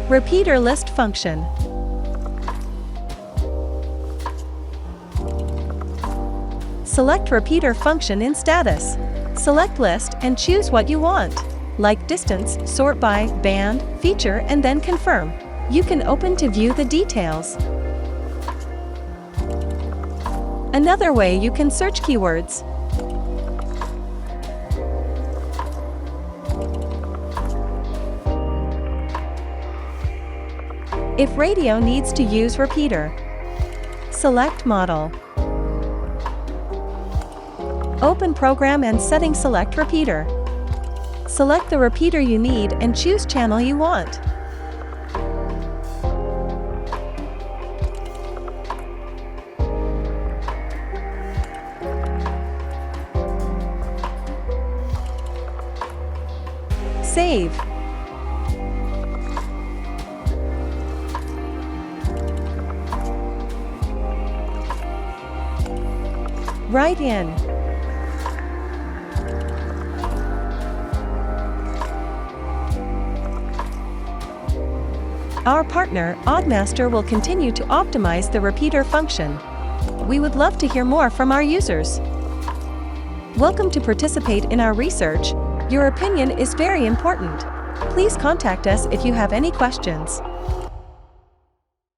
Repeater list function. Select repeater function in status. Select list and choose what you want, like distance, sort by, band, feature, and then confirm. You can open to view the details. Another way you can search keywords. If radio needs to use repeater, select model. Open program and settings, select repeater. Select the repeater you need and choose channel you want. Save. Write in. Our partner, Oddmaster, will continue to optimize the repeater function. We would love to hear more from our users. Welcome to participate in our research. Your opinion is very important. Please contact us if you have any questions.